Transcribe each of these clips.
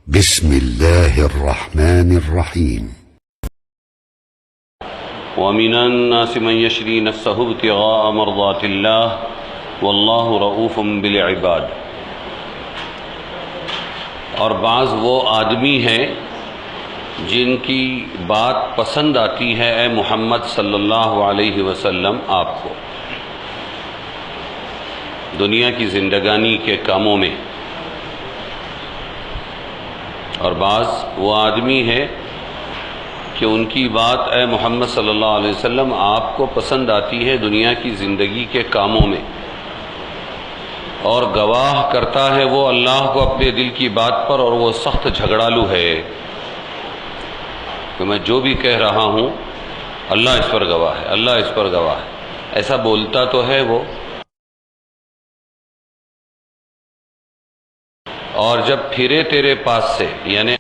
بسم الله الرحمن الرحيم. ومن الناس من يشري نفسه ابتغاء مرضات الله والله رؤوف بالعباد. اور بعض وہ آدمی ہیں جن کی بات پسند آتی ہے اے محمد صلی اللہ علیہ وسلم آپ کو دنیا کی زندگانی کے کاموں میں، اور بعض وہ آدمی ہے کہ ان کی بات اے محمد صلی اللہ علیہ وسلم آپ کو پسند آتی ہے دنیا کی زندگی کے کاموں میں، اور گواہ کرتا ہے وہ اللہ کو اپنے دل کی بات پر، اور وہ سخت جھگڑالو ہے کہ میں جو بھی کہہ رہا ہوں اللہ اس پر گواہ ہے، اللہ اس پر گواہ ہے، ایسا بولتا تو ہے وہ، اور جب پھرے تیرے پاس سے یعنی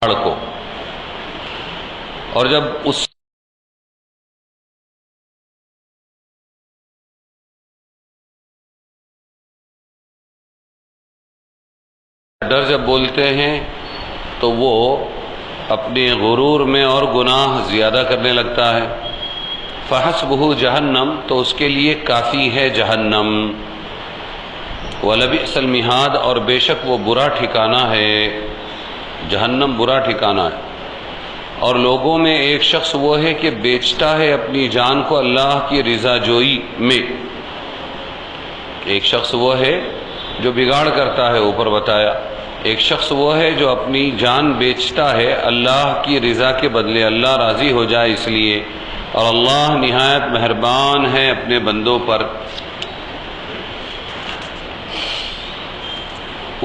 کو، اور جب اس ڈر جب بولتے ہیں تو وہ اپنے غرور میں اور گناہ زیادہ کرنے لگتا ہے، فحسبہ جہنم، تو اس کے لیے کافی ہے جہنم، وَلَبِئْسَ الْمِہَادُ، اور بے شک وہ برا ٹھکانہ ہے، جہنم برا ٹھکانہ ہے۔ اور لوگوں میں ایک شخص وہ ہے کہ بیچتا ہے اپنی جان کو اللہ کی رضا جوئی میں، ایک شخص وہ ہے جو بگاڑ کرتا ہے، اوپر بتایا، ایک شخص وہ ہے جو اپنی جان بیچتا ہے اللہ کی رضا کے بدلے، اللہ راضی ہو جائے اس لیے، اور اللہ نہایت مہربان ہے اپنے بندوں پر۔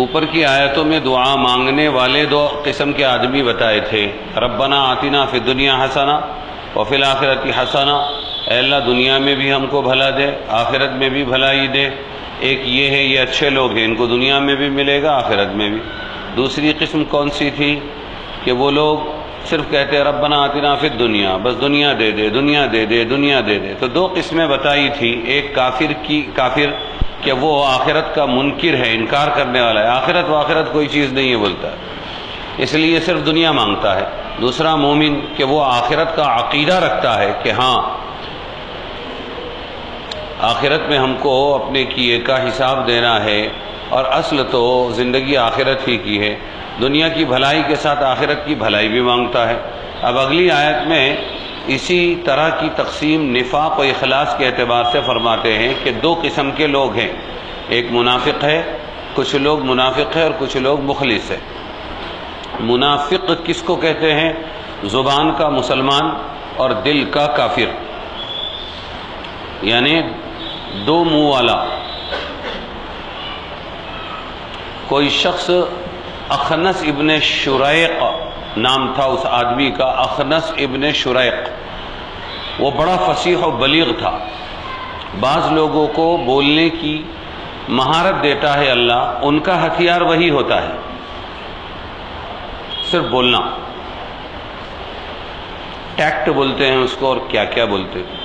اوپر کی آیتوں میں دعا مانگنے والے دو قسم کے آدمی بتائے تھے، ربنا آتنا فی الدنیا حسنہ وفی الآخرۃ حسنہ، اے اللہ دنیا میں بھی ہم کو بھلا دے، آخرت میں بھی بھلائی دے۔ ایک یہ ہے، یہ اچھے لوگ ہیں، ان کو دنیا میں بھی ملے گا آخرت میں بھی۔ دوسری قسم کون سی تھی کہ وہ لوگ صرف کہتے ربنا آتنا فی الدنیا، بس دنیا دے دے، دنیا دے دے، دنیا دے دے۔ تو دو قسمیں بتائی تھی، ایک کافر کہ وہ آخرت کا منکر ہے، انکار کرنے والا ہے، آخرت و آخرت کوئی چیز نہیں ہے بولتا ہے، اس لیے صرف دنیا مانگتا ہے۔ دوسرا مومن کہ وہ آخرت کا عقیدہ رکھتا ہے کہ ہاں آخرت میں ہم کو اپنے کیے کا حساب دینا ہے، اور اصل تو زندگی آخرت ہی کی ہے، دنیا کی بھلائی کے ساتھ آخرت کی بھلائی بھی مانگتا ہے۔ اب اگلی آیت میں اسی طرح کی تقسیم نفاق و اخلاص کے اعتبار سے فرماتے ہیں کہ دو قسم کے لوگ ہیں، ایک منافق ہے، کچھ لوگ منافق ہے اور کچھ لوگ مخلص ہے۔ منافق کس کو کہتے ہیں؟ زبان کا مسلمان اور دل کا کافر، یعنی دو منہ والا۔ کوئی شخص اخنس ابن شریق نام تھا اس آدمی کا، اخنس ابن شریق، وہ بڑا فصیح و بلیغ تھا، بعض لوگوں کو بولنے کی مہارت دیتا ہے اللہ، ان کا ہتھیار وہی ہوتا ہے، صرف بولنا، ٹیکٹ بولتے ہیں اس کو، اور کیا کیا بولتے ہیں۔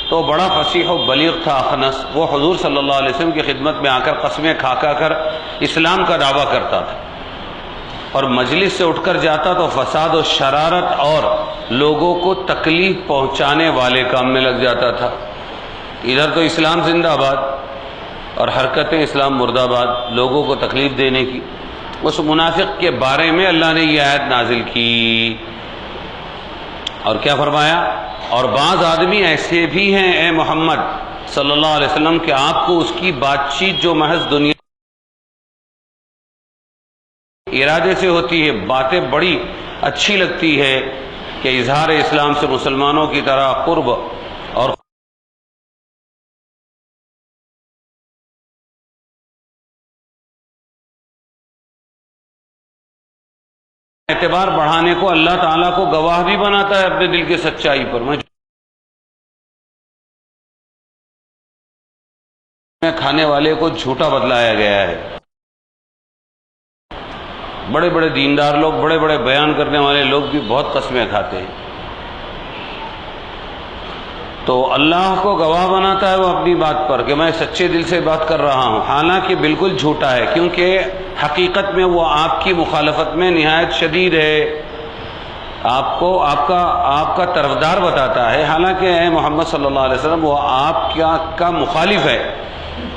تو بڑا فصیح و بلیغ تھا اخنس، وہ حضور صلی اللہ علیہ وسلم کی خدمت میں آ کر قسمیں کھا کر اسلام کا دعویٰ کرتا تھا، اور مجلس سے اٹھ کر جاتا تو فساد و شرارت اور لوگوں کو تکلیف پہنچانے والے کام میں لگ جاتا تھا۔ ادھر تو اسلام زندہ آباد اور حرکتیں اسلام مردہ آباد، لوگوں کو تکلیف دینے کی۔ اس منافق کے بارے میں اللہ نے یہ آیت نازل کی، اور کیا فرمایا؟ اور بعض آدمی ایسے بھی ہیں اے محمد صلی اللہ علیہ وسلم کہ آپ کو اس کی بات چیت جو محض دنیا ارادے سے ہوتی ہے، باتیں بڑی اچھی لگتی ہے کہ اظہار اسلام سے مسلمانوں کی طرح قرب اور اعتبار بڑھانے کو اللہ تعالیٰ کو گواہ بھی بناتا ہے اپنے دل کی سچائی پر۔ میں کھانے والے کو جھوٹا بتلایا گیا ہے۔ بڑے بڑے دیندار لوگ، بڑے بڑے بیان کرنے والے لوگ بھی بہت قسمیں کھاتے ہیں، تو اللہ کو گواہ بناتا ہے وہ اپنی بات پر کہ میں سچے دل سے بات کر رہا ہوں، حالانکہ بالکل جھوٹا ہے، کیونکہ حقیقت میں وہ آپ کی مخالفت میں نہایت شدید ہے، آپ کا طرفدار بتاتا ہے، حالانکہ اے محمد صلی اللہ علیہ وسلم وہ آپ کا مخالف ہے،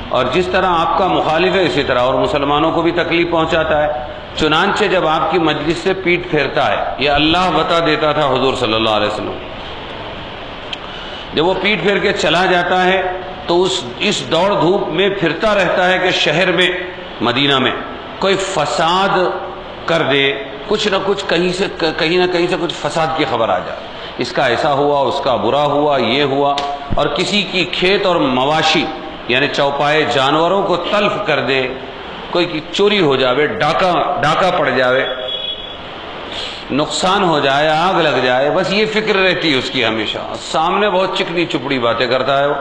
اور جس طرح آپ کا مخالف ہے اسی طرح اور مسلمانوں کو بھی تکلیف پہنچاتا ہے۔ چنانچہ جب آپ کی مجلس سے پیٹ پھیرتا ہے، یہ اللہ بتا دیتا تھا حضور صلی اللہ علیہ وسلم، جب وہ پیٹ پھیر کے چلا جاتا ہے تو اس دوڑ دھوپ میں پھرتا رہتا ہے کہ شہر میں، مدینہ میں کوئی فساد کر دے، کچھ نہ کچھ کہیں نہ کہیں سے کچھ فساد کی خبر آ جائے، اس کا ایسا ہوا، اس کا برا ہوا، یہ ہوا، اور کسی کی کھیت اور مواشی یعنی چوپائے جانوروں کو تلف کر دے، کوئی کی چوری ہو جاوے، ڈاکہ پڑ جاوے، نقصان ہو جائے، آگ لگ جائے، بس یہ فکر رہتی ہے اس کی ہمیشہ، سامنے بہت چکنی چپڑی باتیں کرتا ہے وہ،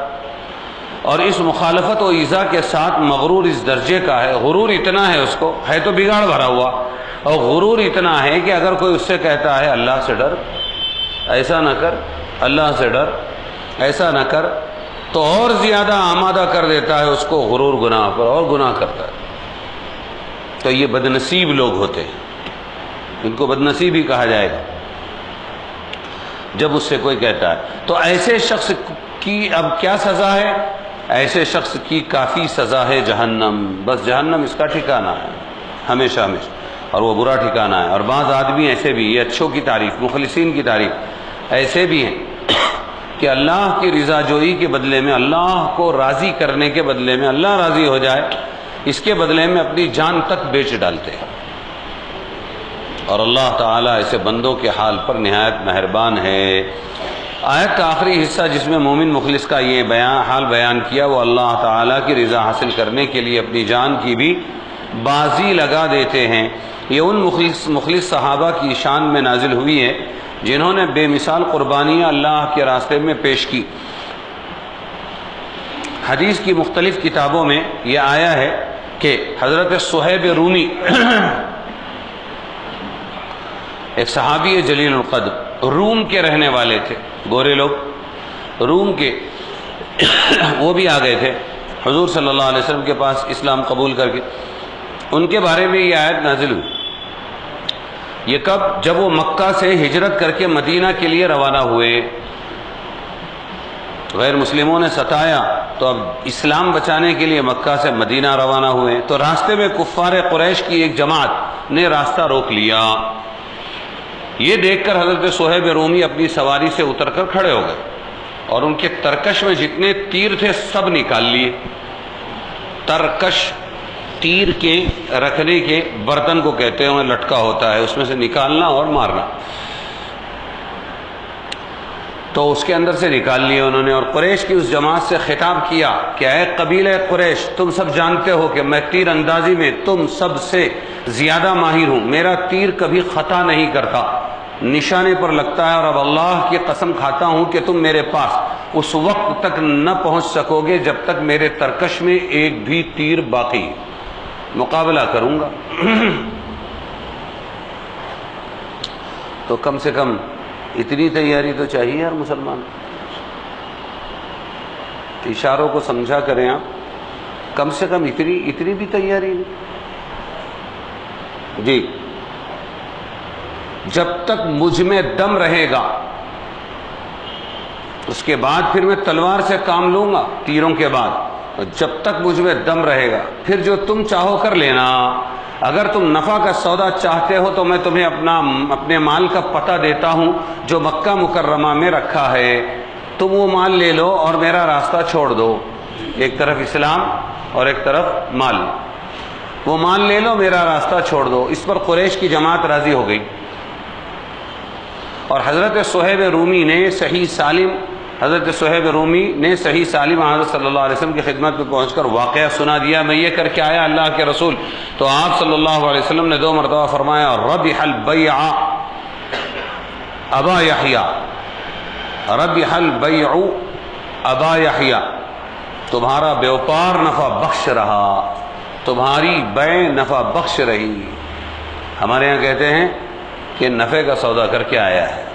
اور اس مخالفت و ایذا کے ساتھ مغرور اس درجے کا ہے، غرور اتنا ہے اس کو، ہے تو بگاڑ بھرا ہوا، اور غرور اتنا ہے کہ اگر کوئی اس سے کہتا ہے اللہ سے ڈر، ایسا نہ کر، اللہ سے ڈر، ایسا نہ کر، تو اور زیادہ آمادہ کر دیتا ہے اس کو غرور گناہ پر، اور گناہ کرتا ہے۔ تو یہ بدنصیب لوگ ہوتے ہیں، ان کو بدنصیب ہی کہا جائے گا جب اس سے کوئی کہتا ہے۔ تو ایسے شخص کی اب کیا سزا ہے؟ ایسے شخص کی کافی سزا ہے جہنم، بس جہنم اس کا ٹھکانہ ہے ہمیشہ ہمیشہ، اور وہ برا ٹھکانہ ہے۔ اور بعض آدمی ایسے بھی، یہ اچھوں کی تعریف، مخلصین کی تعریف، ایسے بھی ہیں کہ اللہ کی رضا جوئی کے بدلے میں، اللہ کو راضی کرنے کے بدلے میں، اللہ راضی ہو جائے اس کے بدلے میں اپنی جان تک بیچ ڈالتے ہیں، اور اللہ تعالیٰ ایسے بندوں کے حال پر نہایت مہربان ہے۔ آیت کا آخری حصہ جس میں مومن مخلص کا یہ حال بیان کیا، وہ اللہ تعالیٰ کی رضا حاصل کرنے کے لیے اپنی جان کی بھی بازی لگا دیتے ہیں۔ یہ ان مخلص صحابہ کی شان میں نازل ہوئی ہے جنہوں نے بے مثال قربانیاں اللہ کے راستے میں پیش کی۔ حدیث کی مختلف کتابوں میں یہ آیا ہے کہ حضرت صہیب رومی ایک صحابی جلیل القدر، روم کے رہنے والے تھے، گورے لوگ روم کے، وہ بھی آ گئے تھے حضور صلی اللہ علیہ وسلم کے پاس اسلام قبول کر کے۔ ان کے بارے میں یہ آیت نازل ہوئی۔ یہ کب؟ جب وہ مکہ سے ہجرت کر کے مدینہ کے لیے روانہ ہوئے، غیر مسلموں نے ستایا تو اب اسلام بچانے کے لیے مکہ سے مدینہ روانہ ہوئے، تو راستے میں کفار قریش کی ایک جماعت نے راستہ روک لیا۔ یہ دیکھ کر حضرت صہیب رومی اپنی سواری سے اتر کر کھڑے ہو گئے، اور ان کے ترکش میں جتنے تیر تھے سب نکال لیے۔ ترکش تیر کے رکھنے کے برتن کو کہتے ہیں، لٹکا ہوتا ہے، اس میں سے نکالنا اور مارنا، تو اس کے اندر سے نکال لیے انہوں نے، اور قریش کی اس جماعت سے خطاب کیا کہ اے قبیلہ قریش، تم سب جانتے ہو کہ میں تیر اندازی میں تم سب سے زیادہ ماہر ہوں، میرا تیر کبھی خطا نہیں کرتا، نشانے پر لگتا ہے، اور اب اللہ کی قسم کھاتا ہوں کہ تم میرے پاس اس وقت تک نہ پہنچ سکو گے جب تک میرے ترکش میں ایک بھی تیر باقی، مقابلہ کروں گا۔ تو کم سے کم اتنی تیاری تو چاہیے یار مسلمان، اشاروں کو سمجھا کریں آپ، کم سے کم اتنی بھی تیاری نہیں۔ جی، جب تک مجھ میں دم رہے گا اس کے بعد پھر میں تلوار سے کام لوں گا، تیروں کے بعد، جب تک مجھ میں دم رہے گا پھر جو تم چاہو کر لینا۔ اگر تم نفع کا سودا چاہتے ہو تو میں تمہیں اپنے مال کا پتہ دیتا ہوں جو مکہ مکرمہ میں رکھا ہے، تم وہ مال لے لو اور میرا راستہ چھوڑ دو، ایک طرف اسلام اور ایک طرف مال، وہ مال لے لو، میرا راستہ چھوڑ دو۔ اس پر قریش کی جماعت راضی ہو گئی، اور حضرت صہیب رومی نے صحیح سالم حضرت صہیب رومی نے صحیح سالم حضرت صلی اللہ علیہ وسلم کی خدمت میں پہنچ کر واقعہ سنا دیا، میں یہ کر کے آیا اللہ کے رسول، تو آپ صلی اللہ علیہ وسلم نے 2 مرتبہ فرمایا ربح البیع ابا یحییٰ، ربح البیع ابا یحییٰ، تمہارا بیوپار نفع بخش رہا، تمہاری بیع نفع بخش رہی۔ ہمارے ہاں کہتے ہیں کہ نفع کا سودا کر کے آیا ہے۔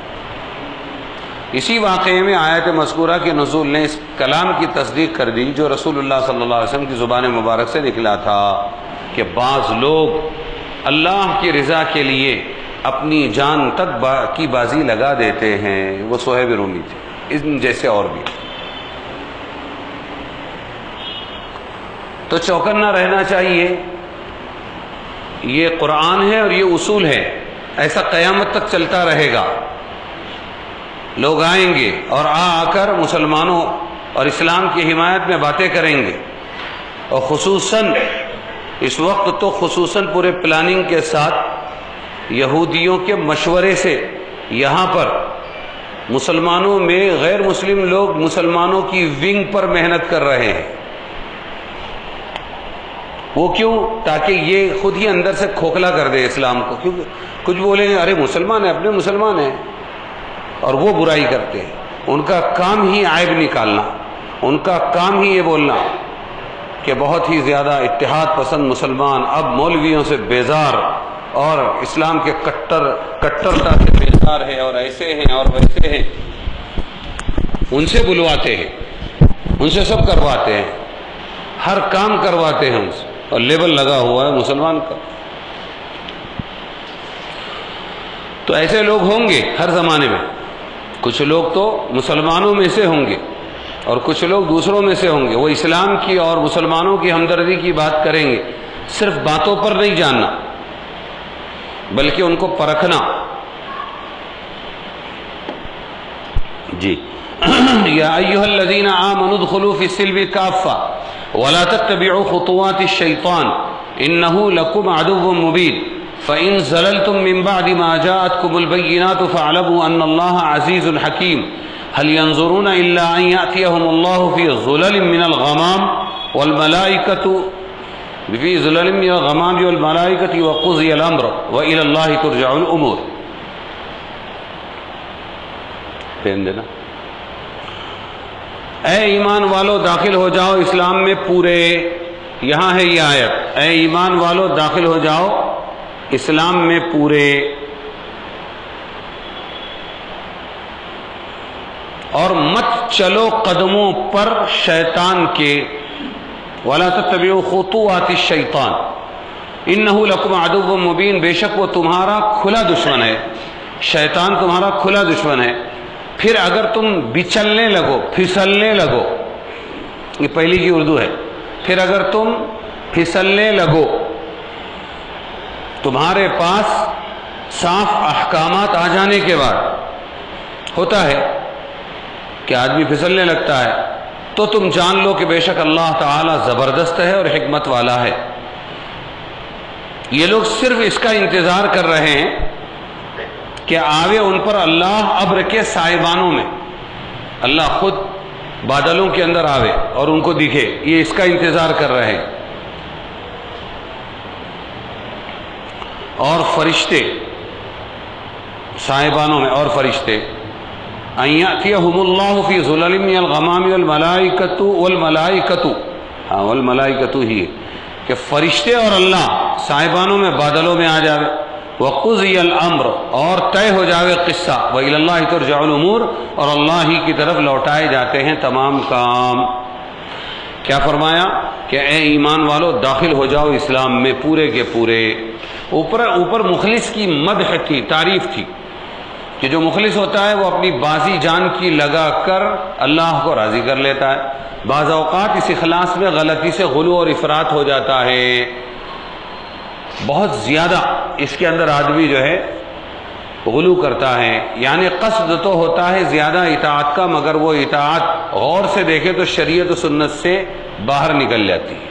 اسی واقعے میں آیت مذکورہ کے نزول نے اس کلام کی تصدیق کر دی جو رسول اللہ صلی اللہ علیہ وسلم کی زبان مبارک سے نکلا تھا کہ بعض لوگ اللہ کی رضا کے لیے اپنی جان تک کی بازی لگا دیتے ہیں۔ وہ صہیب رومی تھے، ان جیسے اور بھی۔ تو چوکنا رہنا چاہیے، یہ قرآن ہے اور یہ اصول ہے، ایسا قیامت تک چلتا رہے گا۔ لوگ آئیں گے اور آ کر مسلمانوں اور اسلام کی حمایت میں باتیں کریں گے، اور خصوصاً اس وقت تو خصوصاً پورے پلاننگ کے ساتھ یہودیوں کے مشورے سے یہاں پر مسلمانوں میں غیر مسلم لوگ مسلمانوں کی ونگ پر محنت کر رہے ہیں۔ وہ کیوں؟ تاکہ یہ خود ہی اندر سے کھوکھلا کر دے اسلام کو، کیونکہ کچھ بولیں گے ارے مسلمان ہیں، اپنے مسلمان ہیں، اور وہ برائی کرتے ہیں۔ ان کا کام ہی عیب نکالنا، ان کا کام ہی یہ بولنا کہ بہت ہی زیادہ اتحاد پسند مسلمان اب مولویوں سے بیزار اور اسلام کے کٹرتا سے بیزار ہے، اور ایسے ہیں اور ویسے ہیں۔ ان سے بلواتے ہیں، ان سے سب کرواتے ہیں، ہر کام کرواتے ہیں ان سے، اور لیبل لگا ہوا ہے مسلمان کا۔ تو ایسے لوگ ہوں گے ہر زمانے میں، کچھ لوگ تو مسلمانوں میں سے ہوں گے اور کچھ لوگ دوسروں میں سے ہوں گے۔ وہ اسلام کی اور مسلمانوں کی ہمدردی کی بات کریں گے، صرف باتوں پر نہیں جاننا بلکہ ان کو پرکھنا۔ جی یا ایھا الذین آمنوا ادخلوا فی السلم کافہ ولا تتبعوا خطوات الشیطان انہ لکم عدو مبین فإن زللتم من بعد ما جاءتكم البينات فاعلموا أن الله عزيز حكيم هل ينظرون إلا أن يأتيهم الله في ظلل من الغمام والملائكة في ظلل من الغمام والملائكة وقضي الأمر وإلى الله ترجع الأمور۔ فہم دینا؟ اے ایمان والو داخل ہو جاؤ اسلام میں پورے، یہاں ہے یہ آیت، اے ایمان والو داخل ہو جاؤ اسلام میں پورے، اور مت چلو قدموں پر شیطان کے، وَلَا تَتَّبِعُوا خُطُوَاتِ الشَّيْطَانِ إِنَّهُ لَكُمْ عَدُوٌّ مُبِينٌ، بے شک وہ تمہارا کھلا دشمن ہے، شیطان تمہارا کھلا دشمن ہے۔ پھر اگر تم بچلنے لگو، پھسلنے لگو، یہ پہلی کی اردو ہے، پھر اگر تم پھسلنے لگو، تمہارے پاس صاف احکامات آ جانے کے بعد ہوتا ہے کہ آدمی پھسلنے لگتا ہے، تو تم جان لو کہ بے شک اللہ تعالی زبردست ہے اور حکمت والا ہے۔ یہ لوگ صرف اس کا انتظار کر رہے ہیں کہ آوے ان پر اللہ ابر کے سائبانوں میں، اللہ خود بادلوں کے اندر آوے اور ان کو دکھے، یہ اس کا انتظار کر رہے ہیں۔ اور فرشتے صاحبانوں میں، اور فرشتے ان یأتیہم اللہ فی ظلل من الغمام والملائکۃ والملائکۃ ہی کہ فرشتے اور اللہ صاحبانوں میں بادلوں میں آ جاوے، وقضی الامر اور طے ہو جاوے قصہ، وإلی اللہ ترجع الامور اور اللہ ہی کی طرف لوٹائے جاتے ہیں تمام کام۔ کیا فرمایا کہ اے ایمان والو داخل ہو جاؤ اسلام میں پورے کے پورے۔ اوپر مخلص کی مدح تھی، تعریف تھی کہ جو مخلص ہوتا ہے وہ اپنی بازی جان کی لگا کر اللہ کو راضی کر لیتا ہے۔ بعض اوقات اس اخلاص میں غلطی سے غلو اور افراط ہو جاتا ہے، بہت زیادہ اس کے اندر آدمی جو ہے غلو کرتا ہے، یعنی قصد تو ہوتا ہے زیادہ اطاعت کا، مگر وہ اطاعت غور سے دیکھے تو شریعت و سنت سے باہر نکل جاتی ہے۔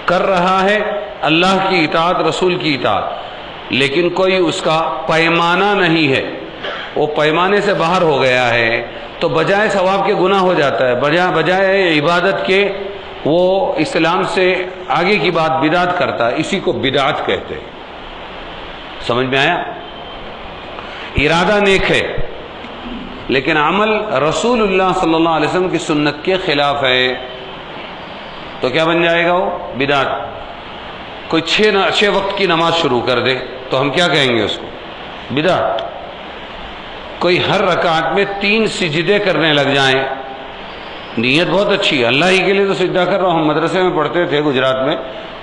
کر رہا ہے اللہ کی اطاعت، رسول کی اطاعت، لیکن کوئی اس کا پیمانہ نہیں ہے، وہ پیمانے سے باہر ہو گیا ہے تو بجائے ثواب کے گناہ ہو جاتا ہے، بجائے عبادت کے وہ اسلام سے آگے کی بات بدعت کرتا ہے، اسی کو بدعت کہتے ہیں۔ سمجھ میں آیا؟ ارادہ نیک ہے لیکن عمل رسول اللہ صلی اللہ علیہ وسلم کی سنت کے خلاف ہے تو کیا بن جائے گا؟ وہ بدعت۔ کوئی 6 وقت کی نماز شروع کر دے تو ہم کیا کہیں گے اس کو؟ بدعت۔ کوئی ہر رکعت میں 3 سجدے کرنے لگ جائیں، نیت بہت اچھی ہے، اللہ ہی کے لیے تو سجدہ کر رہا ہوں۔ مدرسے میں پڑھتے تھے گجرات میں،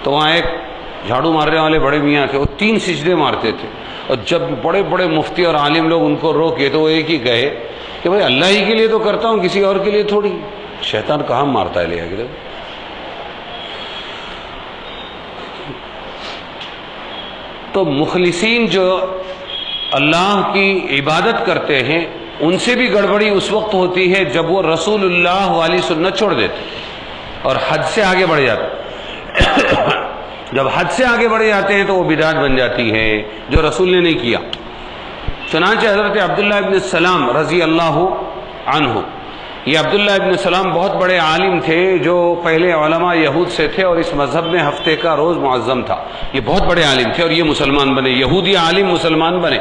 تو وہاں ایک جھاڑو مارنے والے بڑے میاں تھے، وہ 3 سجدے مارتے تھے، اور جب بڑے بڑے مفتی اور عالم لوگ ان کو روکے تو وہ ایک ہی کہے کہ بھائی اللہ ہی کے لیے تو کرتا ہوں، کسی اور کے لیے تھوڑی۔ شیطان کہاں مارتا ہے لے آگے۔ تو مخلصین جو اللہ کی عبادت کرتے ہیں ان سے بھی گڑبڑی اس وقت ہوتی ہے جب وہ رسول اللہ والی سنت چھوڑ دیتے اور حد سے آگے بڑھ جاتے۔ جب حد سے آگے بڑھ جاتے ہیں تو وہ بدعت بن جاتی ہے جو رسول نے نہیں کیا۔ چنانچہ حضرت عبداللہ ابن سلام رضی اللہ عنہ، یہ عبداللہ ابن سلام بہت بڑے عالم تھے جو پہلے علماء یہود سے تھے اور اس مذہب میں ہفتے کا روز معظم تھا۔ یہ بہت بڑے عالم تھے اور یہ مسلمان بنے، یہودی عالم مسلمان بنے۔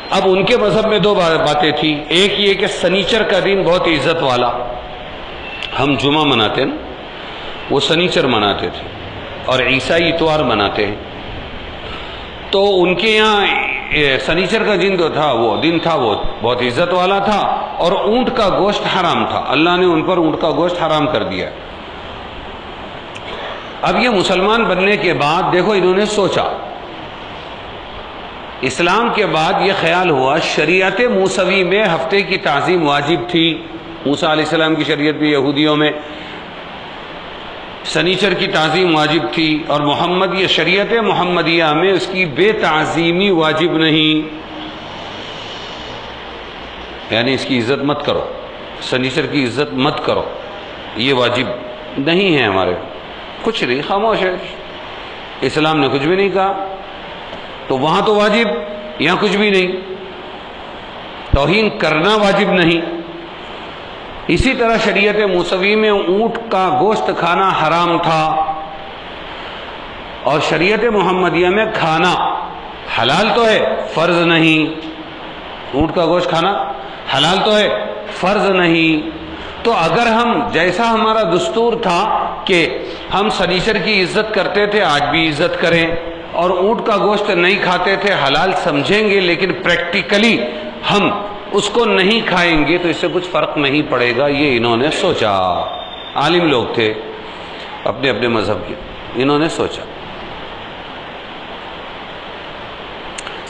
اب ان کے مذہب میں 2 باتیں تھیں، ایک یہ کہ سنیچر کا دن بہت عزت والا، ہم جمعہ مناتے ہیں، وہ سنیچر مناتے تھے، اور عیسائی اتوار مناتے ہیں۔ تو ان کے یہاں سنیچر کا دن جو تھا وہ بہت عزت والا تھا، اور اونٹ کا گوشت حرام تھا، اللہ نے ان پر اونٹ کا گوشت حرام کر دیا۔ اب یہ مسلمان بننے کے بعد دیکھو انہوں نے سوچا، اسلام کے بعد یہ خیال ہوا شریعت موسوی میں ہفتے کی تعظیم واجب تھی، موسیٰ علیہ السلام کی شریعت بھی یہودیوں میں سنیچر کی تعظیم واجب تھی، اور محمد یہ شریعت محمدیہ میں اس کی بے تعظیمی واجب نہیں، یعنی اس کی عزت مت کرو، سنیچر کی عزت مت کرو، یہ واجب نہیں ہے ہمارے، کچھ نہیں، خاموش ہے، اسلام نے کچھ بھی نہیں کہا، تو وہاں تو واجب، یہاں کچھ بھی نہیں، توہین کرنا واجب نہیں۔ اسی طرح شریعت موسوی میں اونٹ کا گوشت کھانا حرام تھا، اور شریعت محمدیہ میں کھانا حلال تو ہے فرض نہیں، اونٹ کا گوشت کھانا حلال تو ہے فرض نہیں۔ تو اگر ہم جیسا ہمارا دستور تھا کہ ہم سنیچر کی عزت کرتے تھے آج بھی عزت کریں، اور اونٹ کا گوشت نہیں کھاتے تھے حلال سمجھیں گے، لیکن پریکٹیکلی ہم اس کو نہیں کھائیں گے تو اس سے کچھ فرق نہیں پڑے گا، یہ انہوں نے سوچا۔ عالم لوگ تھے اپنے اپنے مذہب کے، انہوں نے سوچا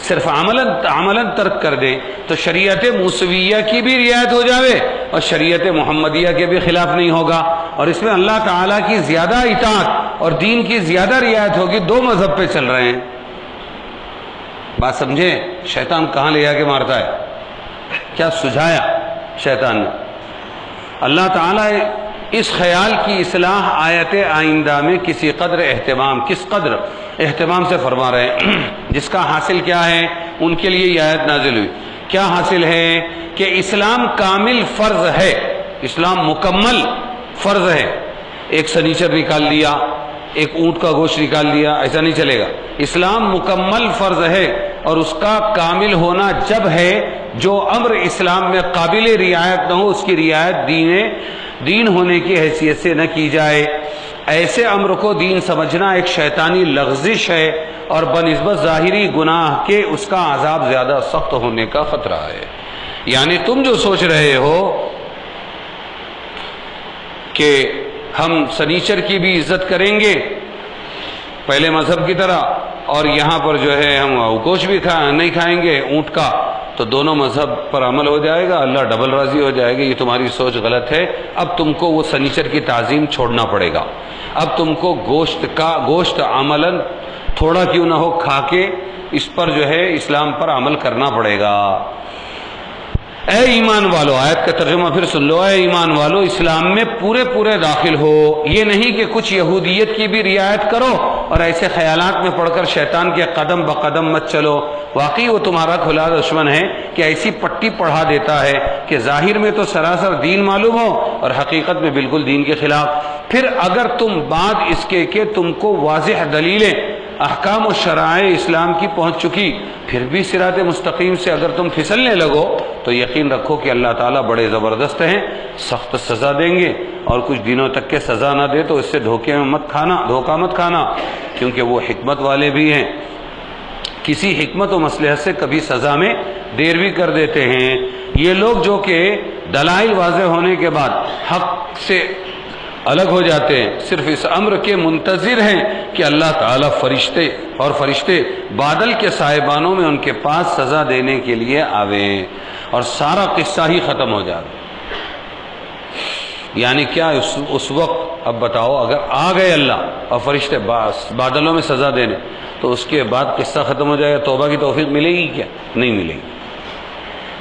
صرف عملاً ترک کر دیں تو شریعت موسویہ کی بھی رعایت ہو جاوے اور شریعت محمدیہ کے بھی خلاف نہیں ہوگا، اور اس میں اللہ تعالیٰ کی زیادہ اطاعت اور دین کی زیادہ رعایت ہوگی، 2 مذہب پہ چل رہے ہیں۔ بات سمجھیں شیطان کہاں لے جا کے مارتا ہے، کیا سجھایا شیطان نے؟ اللہ تعالیٰ اس خیال کی اصلاح آیت آئندہ میں کس قدر اہتمام سے فرما رہے ہیں، جس کا حاصل کیا ہے، ان کے لیے یہ آیت نازل ہوئی۔ کیا حاصل ہے کہ اسلام کامل فرض ہے، اسلام مکمل فرض ہے۔ ایک سنیچر نکال دیا، ایک اونٹ کا گوشت نکال دیا، ایسا نہیں چلے گا۔ اسلام مکمل فرض ہے، اور اس کا کامل ہونا جب ہے جو امر اسلام میں قابل رعایت نہ ہو اس کی رعایت دین ہونے کی حیثیت سے نہ کی جائے۔ ایسے امر کو دین سمجھنا ایک شیطانی لغزش ہے، اور بنسبت ظاہری گناہ کے اس کا عذاب زیادہ سخت ہونے کا خطرہ ہے۔ یعنی تم جو سوچ رہے ہو کہ ہم سنیچر کی بھی عزت کریں گے پہلے مذہب کی طرح، اور یہاں پر جو ہے ہم گوشت بھی نہیں کھائیں گے اونٹ کا، تو دونوں مذہب پر عمل ہو جائے گا، اللہ ڈبل راضی ہو جائے گا، یہ تمہاری سوچ غلط ہے۔ اب تم کو وہ سنیچر کی تعظیم چھوڑنا پڑے گا، اب تم کو گوشت عملاً تھوڑا کیوں نہ ہو کھا کے اس پر جو ہے اسلام پر عمل کرنا پڑے گا۔ اے ایمان والو، آیت کا ترجمہ پھر سن لو، اے ایمان والو اسلام میں پورے پورے داخل ہو. یہ نہیں کہ کچھ یہودیت کی بھی رعایت کرو اور ایسے خیالات میں پڑھ کر شیطان کے قدم بقدم مت چلو. واقعی وہ تمہارا کھلا دشمن ہے کہ ایسی پٹی پڑھا دیتا ہے کہ ظاہر میں تو سراسر دین معلوم ہو اور حقیقت میں بالکل دین کے خلاف. پھر اگر تم بعد اس کے کہ تم کو واضح دلیلیں احکام و شرائع اسلام کی پہنچ چکی پھر بھی صراط مستقیم سے اگر تم پھسلنے لگو تو یقین رکھو کہ اللہ تعالیٰ بڑے زبردست ہیں، سخت سزا دیں گے. اور کچھ دنوں تک کے سزا نہ دے تو اس سے دھوکہ مت کھانا کیونکہ وہ حکمت والے بھی ہیں. کسی حکمت و مصلحت سے کبھی سزا میں دیر بھی کر دیتے ہیں. یہ لوگ جو کہ دلائل واضح ہونے کے بعد حق سے الگ ہو جاتے ہیں صرف اس امر کے منتظر ہیں کہ اللہ تعالیٰ فرشتے بادل کے سائبانوں میں ان کے پاس سزا دینے کے لیے آویں اور سارا قصہ ہی ختم ہو جائے. یعنی کیا اس وقت اب بتاؤ اگر آ گئے اللہ اور فرشتے بادلوں میں سزا دینے تو اس کے بعد قصہ ختم ہو جائے گا. توبہ کی توفیق ملے گی کیا؟ نہیں ملے گی.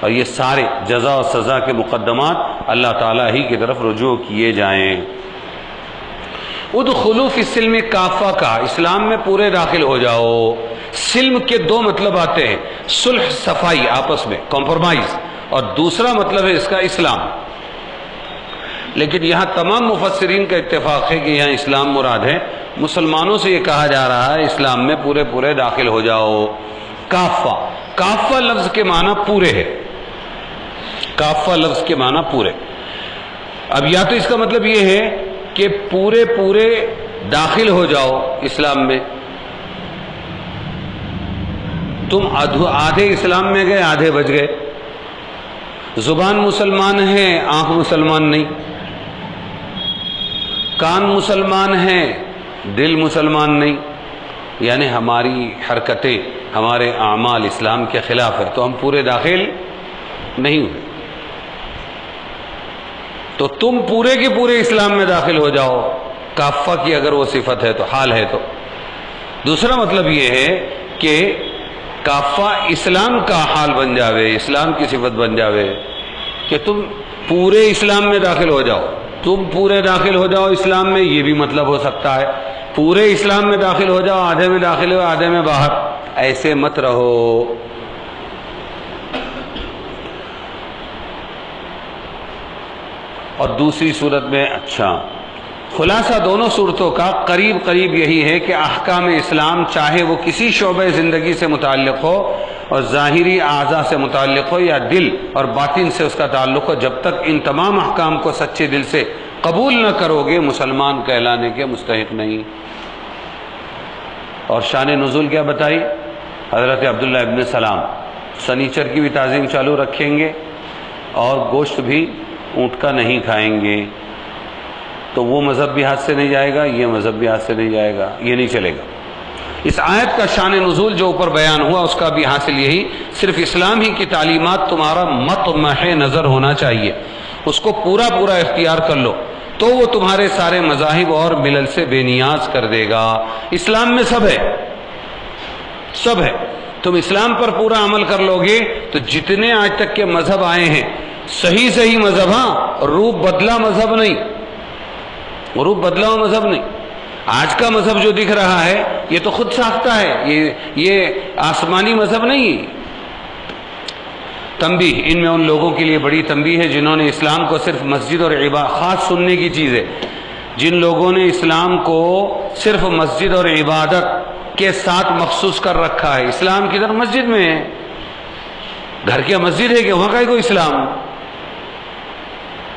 اور یہ سارے جزا و سزا کے مقدمات اللہ تعالیٰ ہی کی طرف رجوع کیے جائیں. ادخلوا فی السلم کافہ کا، اسلام میں پورے داخل ہو جاؤ. سلم کے دو مطلب آتے ہیں، صلح صفائی آپس میں کمپرومائز، اور دوسرا مطلب ہے اس کا اسلام. لیکن یہاں تمام مفسرین کا اتفاق ہے کہ یہاں اسلام مراد ہے. مسلمانوں سے یہ کہا جا رہا ہے اسلام میں پورے داخل ہو جاؤ. کافہ لفظ کے معنی پورے ہے. کافہ لفظ کے معنی پورے. اب یا تو اس کا مطلب یہ ہے کہ پورے داخل ہو جاؤ اسلام میں. تم آدھے اسلام میں گئے، آدھے بچ گئے. زبان مسلمان ہے، آنکھ مسلمان نہیں. کان مسلمان ہے، دل مسلمان نہیں. یعنی ہماری حرکتیں، ہمارے اعمال اسلام کے خلاف ہے تو ہم پورے داخل نہیں ہوئے. تو تم پورے کے پورے اسلام میں داخل ہو جاؤ. کافہ کی اگر وہ صفت ہے تو حال ہے. تو دوسرا مطلب یہ ہے کہ کافہ اسلام کا حال بن جاوے، اسلام کی صفت بن جاوے کہ تم پورے اسلام میں داخل ہو جاؤ. تم پورے داخل ہو جاؤ اسلام میں، یہ بھی مطلب ہو سکتا ہے. پورے اسلام میں داخل ہو جاؤ، آدھے میں داخل ہو آدھے میں باہر، ایسے مت رہو. اور دوسری صورت میں خلاصہ دونوں صورتوں کا قریب یہی ہے کہ احکام اسلام چاہے وہ کسی شعبہ زندگی سے متعلق ہو اور ظاہری اعضاء سے متعلق ہو یا دل اور باطن سے اس کا تعلق ہو، جب تک ان تمام احکام کو سچے دل سے قبول نہ کرو گے مسلمان کہلانے کے مستحق نہیں. اور شان نزول کیا بتائی؟ حضرت عبداللہ ابن سلام سنیچر کی بھی تعظیم چالو رکھیں گے اور گوشت بھی اونٹ کا نہیں کھائیں گے. تو وہ مذہب بھی ہاتھ سے نہیں جائے گا، یہ مذہب بھی ہاتھ سے نہیں جائے گا، یہ نہیں چلے گا. اس آیت کا شان نزول جو اوپر بیان ہوا اس کا بھی حاصل یہی، صرف اسلام ہی کی تعلیمات تمہارا مطمح نظر ہونا چاہیے، اس کو پورا اختیار کر لو تو وہ تمہارے سارے مذاہب اور ملل سے بے نیاز کر دے گا. اسلام میں سب ہے. تم اسلام پر پورا عمل کر لو گے تو جتنے آج تک کے مذہب آئے ہیں صحیح مذہب، ہاں روپ بدلا مذہب نہیں، روپ بدلا ہوا مذہب نہیں. آج کا مذہب جو دکھ رہا ہے یہ تو خود ساختہ ہے، یہ آسمانی مذہب نہیں. تنبیہ، ان میں ان لوگوں کے لیے بڑی تنبیہ ہے جنہوں نے اسلام کو صرف مسجد اور خاص سننے کی چیز ہے. جن لوگوں نے اسلام کو صرف مسجد اور عبادت کے ساتھ مخصوص کر رکھا ہے. اسلام کی طرف مسجد میں ہے، گھر کی مسجد ہے کہ وہاں کا ہی کوئی اسلام.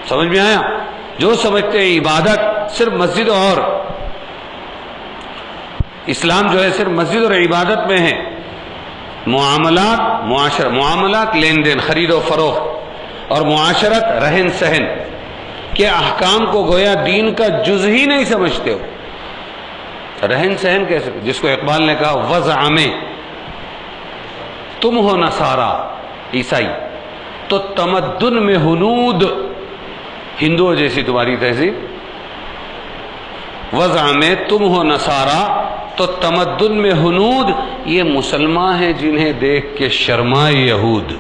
سمجھ میں آیا؟ جو سمجھتے ہیں عبادت صرف مسجد اور اسلام جو ہے صرف مسجد اور عبادت میں ہے، معاملات لین دین، خرید و فروخت اور معاشرت رہن سہن کے احکام کو گویا دین کا جز ہی نہیں سمجھتے ہو. رہن سہن کیسے، جس کو اقبال نے کہا وضع میں تم ہو نصارا عیسائی تو تمدن میں ہنود ہندوؤں جیسی تمہاری تہذیب. وضع میں تم ہو نصارا تو تمدن میں ہنود، یہ مسلمان ہیں جنہیں دیکھ کے شرمائے یہود.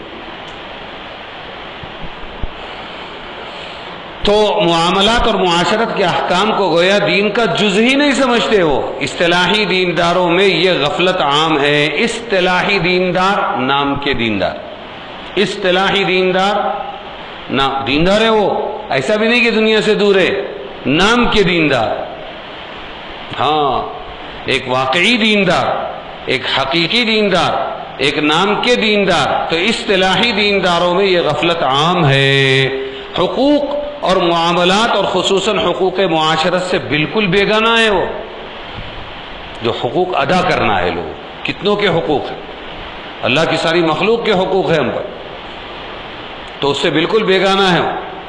تو معاملات اور معاشرت کے احکام کو گویا دین کا جز ہی نہیں سمجھتے وہ. اصطلاحی دینداروں میں یہ غفلت عام ہے. اصطلاحی دیندار نام کے دیندار، اصطلاحی دیندار دیندار ہے وہ، ایسا بھی نہیں کہ دنیا سے دور ہے، نام کے دیندار. ہاں، ایک واقعی دیندار، ایک حقیقی دیندار، ایک نام کے دیندار. تو اصطلاحی دینداروں میں یہ غفلت عام ہے. حقوق اور معاملات اور خصوصاً حقوق معاشرت سے بالکل بیگانہ ہے وہ. جو حقوق ادا کرنا ہے، لوگ کتنوں کے حقوق ہیں، اللہ کی ساری مخلوق کے حقوق ہیں ہم پر، تو اس سے بالکل بیگانہ ہے.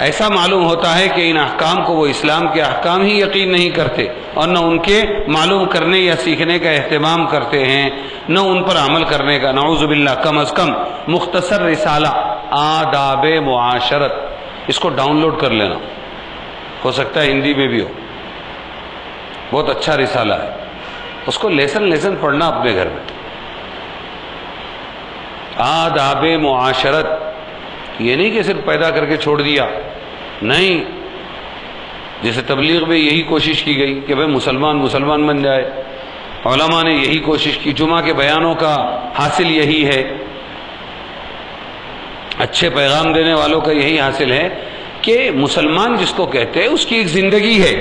ایسا معلوم ہوتا ہے کہ ان احکام کو وہ اسلام کے احکام ہی یقین نہیں کرتے، اور نہ ان کے معلوم کرنے یا سیکھنے کا اہتمام کرتے ہیں، نہ ان پر عمل کرنے کا. نعوذ باللہ. کم از کم مختصر رسالہ آداب معاشرت، اس کو ڈاؤن لوڈ کر لینا، ہو سکتا ہے ہندی میں بھی ہو، بہت اچھا رسالہ ہے. اس کو لیسن پڑھنا اپنے گھر میں. آداب معاشرت، یہ نہیں کہ صرف پیدا کر کے چھوڑ دیا، نہیں. جیسے تبلیغ میں یہی کوشش کی گئی کہ بھئی مسلمان بن جائے، علماء نے یہی کوشش کی، جمعہ کے بیانوں کا حاصل یہی ہے، اچھے پیغام دینے والوں کا یہی حاصل ہے کہ مسلمان جس کو کہتے ہیں اس کی ایک زندگی ہے،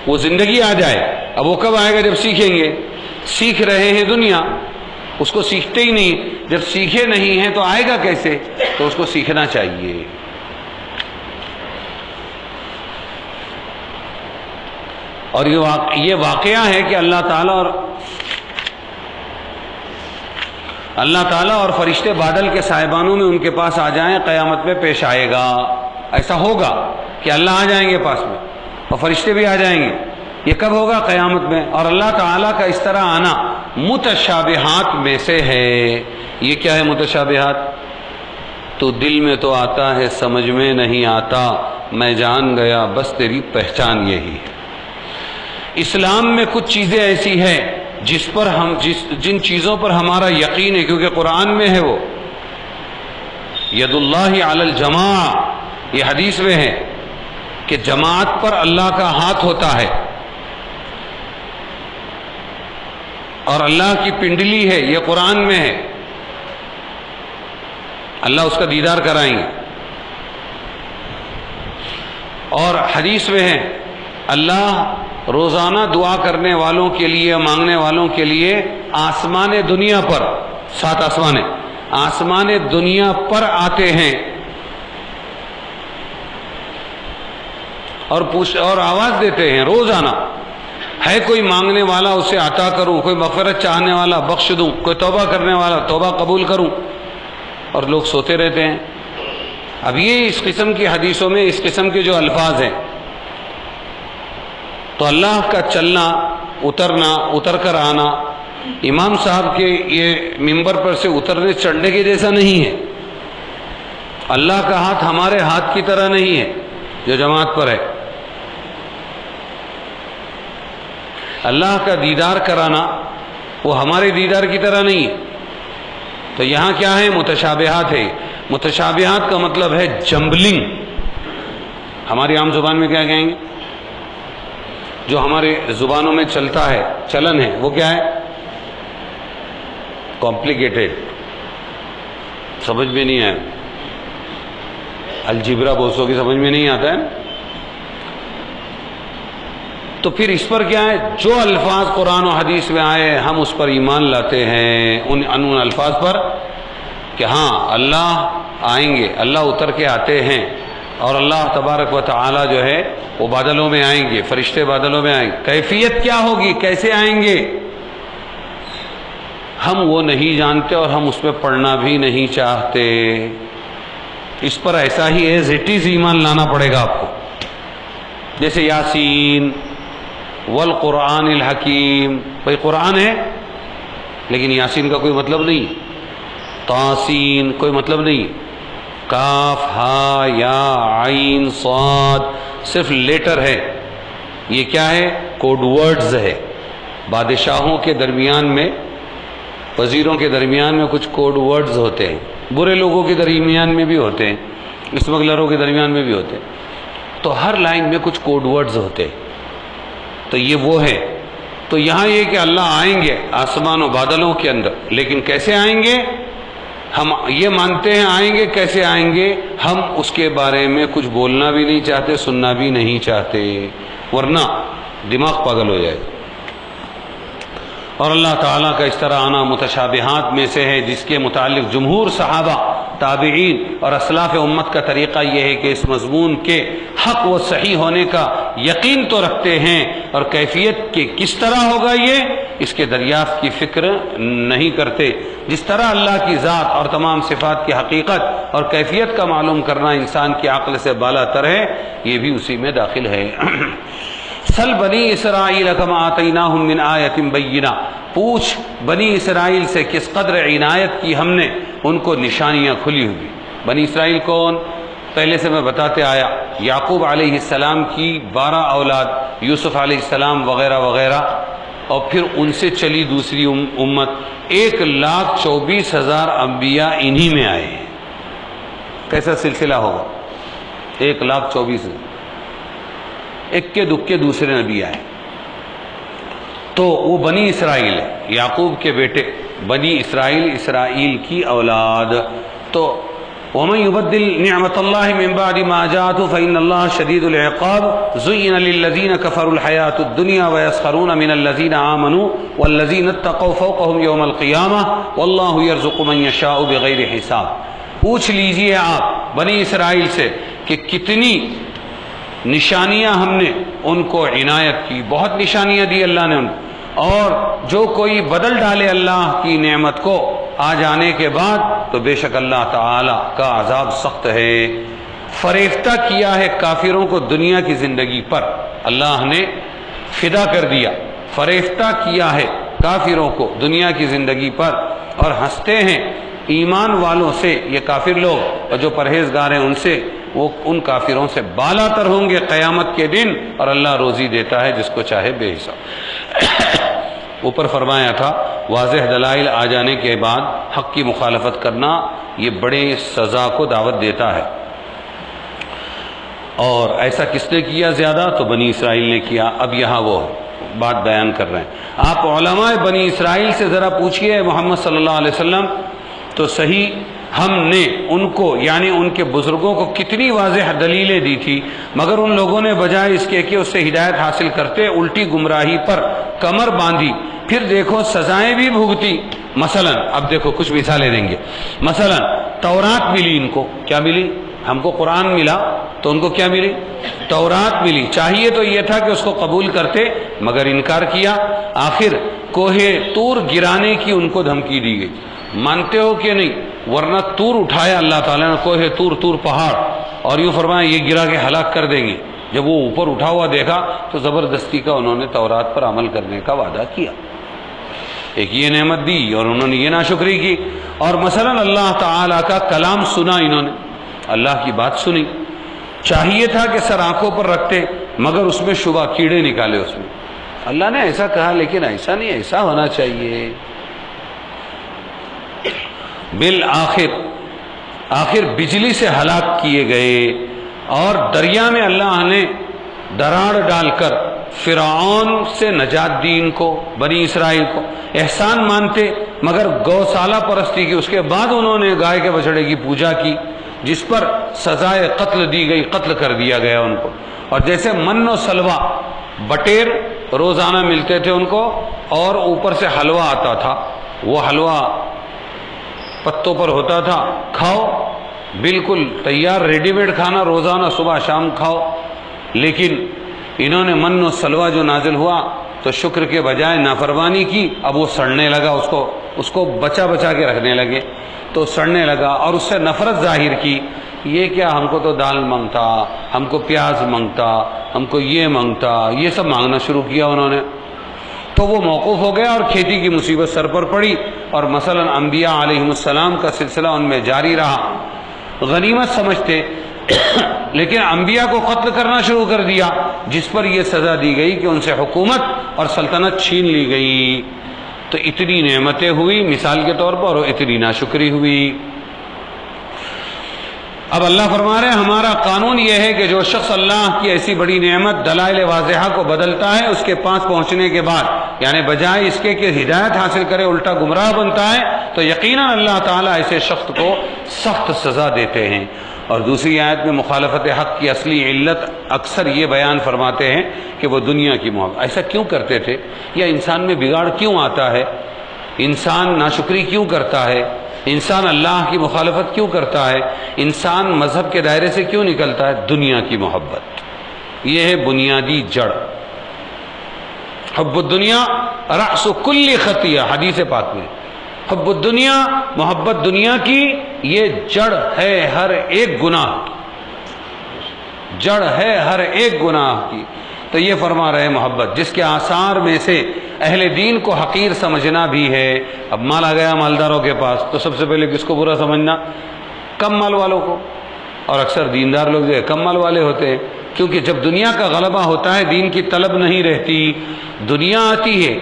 وہ زندگی آ جائے. اب وہ کب آئے گا؟ جب سیکھیں گے. سیکھ رہے ہیں دنیا، اس کو سیکھتے ہی نہیں. جب سیکھے نہیں ہیں تو آئے گا کیسے؟ تو اس کو سیکھنا چاہیے. اور یہ واقعہ ہے کہ اللہ تعالیٰ اور فرشتے بادل کے سائبانوں میں ان کے پاس آ جائیں، قیامت میں پیش آئے گا. ایسا ہوگا کہ اللہ آ جائیں گے پاس میں اور فرشتے بھی آ جائیں گے. یہ کب ہوگا؟ قیامت میں. اور اللہ تعالیٰ کا اس طرح آنا متشابہات میں سے ہے. یہ کیا ہے متشابہات؟ تو دل میں تو آتا ہے، سمجھ میں نہیں آتا، میں جان گیا بس تیری پہچان یہی ہے. اسلام میں کچھ چیزیں ایسی ہیں جن چیزوں پر ہمارا یقین ہے، کیونکہ قرآن میں ہے. وہ ید اللہ علی الجماع، یہ حدیث میں ہے کہ جماعت پر اللہ کا ہاتھ ہوتا ہے، اور اللہ کی پنڈلی ہے، یہ قرآن میں ہے. اللہ اس کا دیدار کرائیں گے. اور حدیث میں ہے اللہ روزانہ دعا کرنے والوں کے لیے، مانگنے والوں کے لیے آسمان دنیا پر، 7 آسمان دنیا پر آتے ہیں اور آواز دیتے ہیں روزانہ، ہے کوئی مانگنے والا اسے عطا کروں، کوئی مغفرت چاہنے والا بخش دوں، کوئی توبہ کرنے والا توبہ قبول کروں. اور لوگ سوتے رہتے ہیں. اب یہ اس قسم کی حدیثوں میں اس قسم کے جو الفاظ ہیں، تو اللہ کا چلنا، اترنا، اتر کر آنا امام صاحب کے یہ ممبر پر سے اترنے چڑھنے کے جیسا نہیں ہے. اللہ کا ہاتھ ہمارے ہاتھ کی طرح نہیں ہے جو جماعت پر ہے. اللہ کا دیدار کرانا وہ ہمارے دیدار کی طرح نہیں ہے. تو یہاں کیا ہے؟ متشابہات ہے. متشابہات کا مطلب ہے جمبلنگ. ہماری عام زبان میں کیا کہیں گے؟ جو ہمارے زبانوں میں چلتا ہے، چلن ہے، وہ کیا ہے؟ کمپلیکیٹڈ. سمجھ میں نہیں آیا. الجبرا بوسو کی سمجھ میں نہیں آتا ہے. تو پھر اس پر کیا ہے؟ جو الفاظ قرآن و حدیث میں آئے ہم اس پر ایمان لاتے ہیں، ان الفاظ پر کہ ہاں اللہ آئیں گے، اللہ اتر کے آتے ہیں، اور اللہ تبارک و تعالی جو ہے وہ بادلوں میں آئیں گے، فرشتے بادلوں میں آئیں گے. کیفیت کیا ہوگی، کیسے آئیں گے، ہم وہ نہیں جانتے اور ہم اس پہ پڑھنا بھی نہیں چاہتے. اس پر ایسا ہی ایز اٹ از ایمان لانا پڑے گا آپ کو. جیسے یاسین والقرآن الحکیم، بھائی قرآن ہے لیکن یاسین کا کوئی مطلب نہیں، تاسین کوئی مطلب نہیں، کاف ہا یا عین صاد صرف لیٹر ہے. یہ کیا ہے؟ کوڈ ورڈز ہے. بادشاہوں کے درمیان میں، وزیروں کے درمیان میں کچھ کوڈ ورڈز ہوتے ہیں، برے لوگوں کے درمیان میں بھی ہوتے ہیں. اسمگلروں کے درمیان میں بھی ہوتے. تو ہر لائن میں کچھ کوڈ ورڈز ہوتے. تو یہ وہ ہے. تو یہاں یہ کہ اللہ آئیں گے آسمان و بادلوں کے اندر، لیکن کیسے آئیں گے ہم یہ مانتے ہیں. آئیں گے کیسے آئیں گے، ہم اس کے بارے میں کچھ بولنا بھی نہیں چاہتے، سننا بھی نہیں چاہتے، ورنہ دماغ پاگل ہو جائے. اور اللہ تعالیٰ کا اس طرح آنا متشابہات میں سے ہے، جس کے متعلق جمہور صحابہ، تابعین اور اسلاف امت کا طریقہ یہ ہے کہ اس مضمون کے حق و صحیح ہونے کا یقین تو رکھتے ہیں، اور کیفیت کہ کس طرح ہوگا یہ اس کے دریافت کی فکر نہیں کرتے. جس طرح اللہ کی ذات اور تمام صفات کی حقیقت اور کیفیت کا معلوم کرنا انسان کی عقل سے بالا تر ہے، یہ بھی اسی میں داخل ہے. سل بنی اسرائیل کما آتیناہم من آیۃ بینہ، پوچھ بنی اسرائیل سے کس قدر عنایت کی ہم نے ان کو نشانیاں کھلی ہوئی. بنی اسرائیل کون؟ پہلے سے میں بتاتے آیا، یعقوب علیہ السلام کی 12 اولاد، یوسف علیہ السلام وغیرہ وغیرہ، اور پھر ان سے چلی دوسری امت. 1,24,000 انبیاء انہی میں آئے ہیں. کیسا سلسلہ ہوگا؟ 1,24,000 اکے دکے دوسرے نبی آئے. تو وہ بنی اسرائیل ہے، یعقوب کے بیٹے بنی اسرائیل، اسرائیل کی اولاد. تو وَمَن يُبَدِّلْ نِعْمَةَ اللَّهِ مِن بَعْدِ مَا جَاءَتْهُ فَإِنَّ اللَّهَ شَدِيدُ الْعِقَابِ زُيِّنَ لِلَّذِينَ كَفَرُوا الْحَيَاةُ الدُّنْيَا وَيَسْخَرُونَ مِنَ الَّذِينَ آمَنُوا وَالَّذِينَ اتَّقَوْا فَوْقَهُمْ يَوْمَ الْقِيَامَةِ وَاللَّهُ يَرْزُقُ مَن يَشَاءُ بِغَيْرِ حِسَابٍ. پوچھ لیجئے آپ بنی اسرائیل سے کہ کتنی نشانیاں ہم نے ان کو عنایت کی. بہت نشانیاں دی اللہ نے ان کو. اور جو کوئی بدل ڈالے اللہ کی نعمت کو آ جانے کے بعد تو بے شک اللہ تعالی کا عذاب سخت ہے. فریفتہ کیا ہے کافروں کو دنیا کی زندگی پر، اللہ نے فدا کر دیا. فریفتہ کیا ہے کافروں کو دنیا کی زندگی پر، اور ہنستے ہیں ایمان والوں سے. یہ کافر لوگ اور جو پرہیزگار ہیں ان سے، وہ ان کافروں سے بالا تر ہوں گے قیامت کے دن. اور اللہ روزی دیتا ہے جس کو چاہے بے حساب. اوپر فرمایا تھا واضح دلائل آ جانے کے بعد حق کی مخالفت کرنا یہ بڑے سزا کو دعوت دیتا ہے. اور ایسا کس نے کیا زیادہ؟ تو بنی اسرائیل نے کیا. اب یہاں وہ بات بیان کر رہے ہیں. آپ علماء بنی اسرائیل سے ذرا پوچھئے محمد صلی اللہ علیہ وسلم تو صحیح ہم نے ان کو یعنی ان کے بزرگوں کو کتنی واضح دلیلیں دی تھی، مگر ان لوگوں نے بجائے اس کے کہ اس سے ہدایت حاصل کرتے الٹی گمراہی پر کمر باندھی. پھر دیکھو سزائیں بھی بھگتی. مثلا اب دیکھو کچھ مثالیں دیں گے. مثلا تورات ملی ان کو، کیا ملی؟ ہم کو قرآن ملا تو ان کو کیا ملی؟ تورات ملی. چاہیے تو یہ تھا کہ اس کو قبول کرتے، مگر انکار کیا. آخر کوہ طور گرانے کی ان کو دھمکی دی گئی. مانتے ہو کہ نہیں؟ ورنہ طور اٹھایا اللہ تعالیٰ نے، کوہ طور پہاڑ، اور یوں فرمایا یہ گرا کے ہلاک کر دیں گے. جب وہ اوپر اٹھا ہوا دیکھا تو زبردستی کا انہوں نے تورات پر عمل کرنے کا وعدہ کیا. ایک یہ نعمت دی اور انہوں نے یہ ناشکری کی. اور مثلا اللہ تعالیٰ کا کلام سنا انہوں نے، اللہ کی بات سنی. چاہیے تھا کہ سر آنکھوں پر رکھتے، مگر اس میں شبہ کیڑے نکالے. اس میں اللہ نے ایسا کہا لیکن ایسا نہیں، ایسا ہونا چاہیے. بالآخر بجلی سے ہلاک کیے گئے. اور دریا میں اللہ نے دراڑ ڈال کر فرعون سے نجات دی ان کو، بنی اسرائیل کو. احسان مانتے مگر گوشالہ پرستی کی. اس کے بعد انہوں نے گائے کے بچڑے کی پوجا کی، جس پر سزائے قتل دی گئی، قتل کر دیا گیا ان کو. اور جیسے من و سلوہ بٹیر روزانہ ملتے تھے ان کو، اور اوپر سے حلوہ آتا تھا. وہ حلوہ پتوں پر ہوتا تھا، کھاؤ، بالکل تیار ریڈی میڈ کھانا، روزانہ صبح شام کھاؤ. لیکن انہوں نے من و سلوہ جو نازل ہوا تو شکر کے بجائے نافرمانی کی. اب وہ سڑنے لگا، اس کو بچا بچا کے رکھنے لگے تو سڑنے لگا، اور اس سے نفرت ظاہر کی. یہ کیا، ہم کو تو دال مانگتا، ہم کو پیاز مانگتا، ہم کو یہ مانگتا، یہ سب مانگنا شروع کیا انہوں نے. تو وہ موقوف ہو گیا اور کھیتی کی مصیبت سر پر پڑی. اور مثلا انبیاء علیہم السلام کا سلسلہ ان میں جاری رہا. غنیمت سمجھتے لیکن انبیاء کو قتل کرنا شروع کر دیا، جس پر یہ سزا دی گئی کہ ان سے حکومت اور سلطنت چھین لی گئی. تو اتنی نعمتیں ہوئی مثال کے طور پر، اور اتنی ناشکری ہوئی. اب اللہ فرما رہے ہیں ہمارا قانون یہ ہے کہ جو شخص اللہ کی ایسی بڑی نعمت دلائل واضحہ کو بدلتا ہے اس کے پاس پہنچنے کے بعد، یعنی بجائے اس کے کہ ہدایت حاصل کرے الٹا گمراہ بنتا ہے، تو یقیناً اللہ تعالیٰ ایسے شخص کو سخت سزا دیتے ہیں۔ اور دوسری آیت میں مخالفت حق کی اصلی علت اکثر یہ بیان فرماتے ہیں کہ وہ دنیا کی محبت۔ ایسا کیوں کرتے تھے؟ یا انسان میں بگاڑ کیوں آتا ہے؟ انسان ناشکری کیوں کرتا ہے؟ انسان اللہ کی مخالفت کیوں کرتا ہے؟ انسان مذہب کے دائرے سے کیوں نکلتا ہے؟ دنیا کی محبت، یہ ہے بنیادی جڑ۔ حب الدنیا رأس کل خطیہ، حدیث پاک میں حب الدنیا، محبت دنیا کی، یہ جڑ ہے ہر ایک گناہ کی، جڑ ہے ہر ایک گناہ کی۔ تو یہ فرما رہے محبت، جس کے آثار میں سے اہل دین کو حقیر سمجھنا بھی ہے۔ اب مال آ گیا مالداروں کے پاس تو سب سے پہلے کس کو برا سمجھنا؟ کم مال والوں کو، اور اکثر دیندار لوگ جو ہے کم مال والے ہوتے ہیں، کیونکہ جب دنیا کا غلبہ ہوتا ہے دین کی طلب نہیں رہتی، دنیا آتی ہے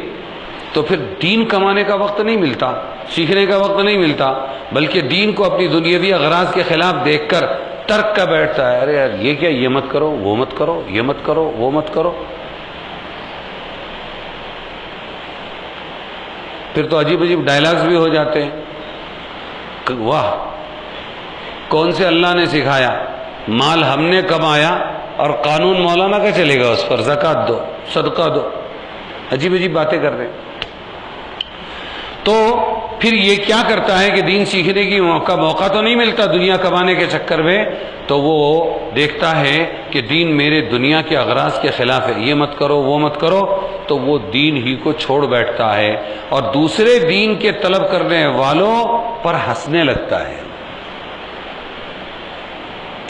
تو پھر دین کمانے کا وقت نہیں ملتا، سیکھنے کا وقت نہیں ملتا، بلکہ دین کو اپنی دنیاوی اغراض کے خلاف دیکھ کر ترک کا بیٹھتا ہے۔ ارے یار یہ کیا، یہ مت کرو، وہ مت کرو، یہ مت کرو، وہ مت کرو۔ پھر تو عجیب عجیب ڈائلاگز بھی ہو جاتے ہیں، واہ کون سے اللہ نے سکھایا، مال ہم نے کمایا اور قانون مولانا کا چلے گا، اس پر زکوٰۃ دو، صدقہ دو، عجیب عجیب باتیں کر رہے ہیں۔ تو پھر یہ کیا کرتا ہے کہ دین سیکھنے کی موقع تو نہیں ملتا دنیا کمانے کے چکر میں، تو وہ دیکھتا ہے کہ دین میرے دنیا کے اغراض کے خلاف ہے، یہ مت کرو وہ مت کرو، تو وہ دین ہی کو چھوڑ بیٹھتا ہے اور دوسرے دین کے طلب کرنے والوں پر ہنسنے لگتا ہے،